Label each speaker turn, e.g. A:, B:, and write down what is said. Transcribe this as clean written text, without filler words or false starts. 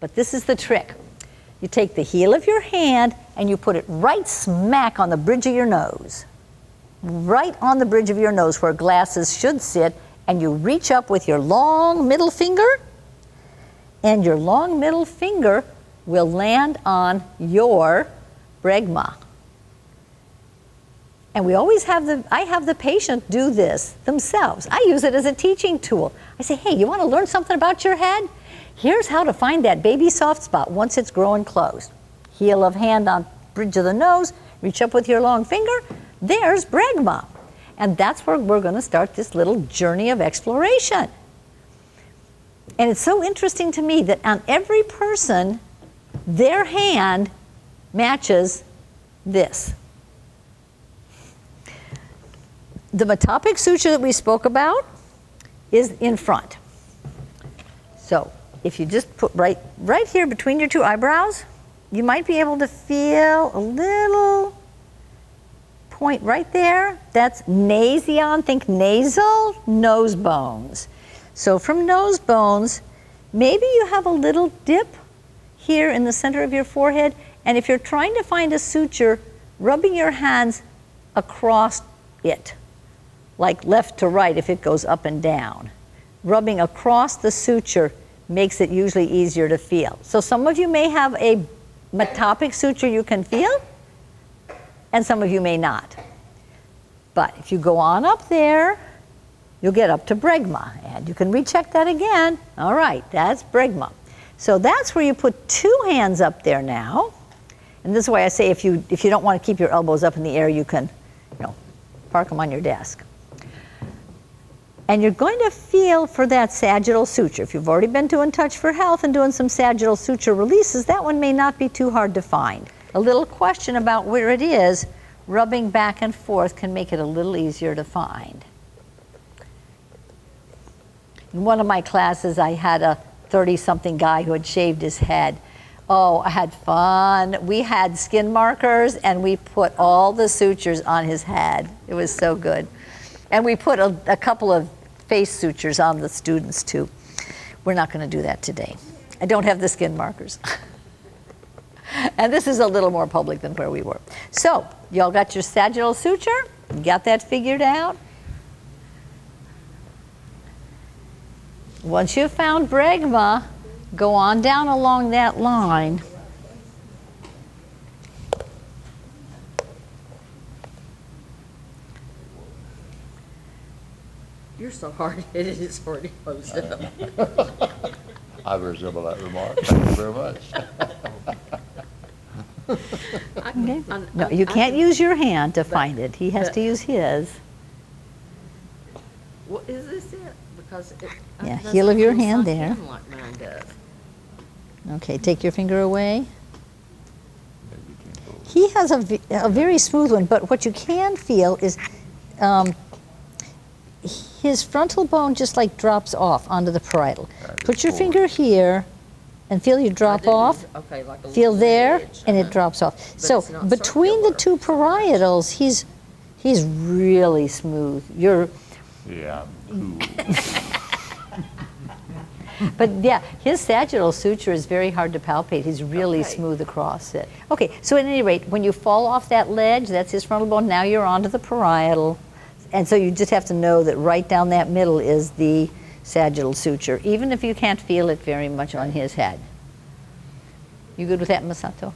A: But this is the trick. You take the heel of your hand and you put it right smack on the bridge of your nose. Right on the bridge of your nose where glasses should sit, and you reach up with your long middle finger, and your long middle finger will land on your Bregma. And we always have I have the patient do this themselves. I use it as a teaching tool. I say, hey, you want to learn something about your head? Here's how to find that baby soft spot once it's growing closed. Heel of hand on bridge of the nose, reach up with your long finger, there's Bregma. And that's where we're going to start this little journey of exploration. And it's so interesting to me that on every person, their hand matches this. The metopic suture that we spoke about is in front. So if you just put right here between your two eyebrows, you might be able to feel a little point right there. That's nasion, think nasal, nose bones. So from nose bones, maybe you have a little dip here in the center of your forehead, and if you're trying to find a suture, rubbing your hands across it, like left to right if it goes up and down. Rubbing across the suture makes it usually easier to feel. So some of you may have a metopic suture you can feel, and some of you may not. But if you go on up there, you'll get up to Bregma, and you can recheck that again. All right, that's Bregma. So that's where you put two hands up there now. And this is why I say if you don't want to keep your elbows up in the air, you can, park them on your desk. And you're going to feel for that sagittal suture. If you've already been to Untouched for Health and doing some sagittal suture releases, that one may not be too hard to find. A little question about where it is, rubbing back and forth can make it a little easier to find. In one of my classes, I had a 30-something guy who had shaved his head. Oh, I had fun. We had skin markers, and we put all the sutures on his head. It was so good. And we put a couple of face sutures on the students, too. We're not going to do that today. I don't have the skin markers. And this is a little more public than where we were. So, y'all got your sagittal suture? You got that figured out? Once you've found Bregma, go on down along that line.
B: You're so hard-headed, it's hard to close up.
C: I resemble that remark. Thank you very much.
A: No, you can't use your hand to find it. He has to use his.
B: What is this it? Because
A: Yeah, heel of your hand there.
B: Like mine does.
A: Okay, take your finger away. He has a very smooth one, but what you can feel is his frontal bone just like drops off onto the parietal. Put your finger here and feel you drop off.
B: Okay, like a
A: Feel there,
B: edge,
A: and it drops off. So
B: it's not
A: between the two parietals, he's really smooth.
C: Yeah, I'm cool.
A: But yeah, his sagittal suture is very hard to palpate. He's really
B: Okay.
A: smooth across it. Okay, so at any rate, when you fall off that ledge, that's his frontal bone, now you're onto the parietal. And so you just have to know that right down that middle is the sagittal suture, even if you can't feel it very much on his head. You good with that, Masato?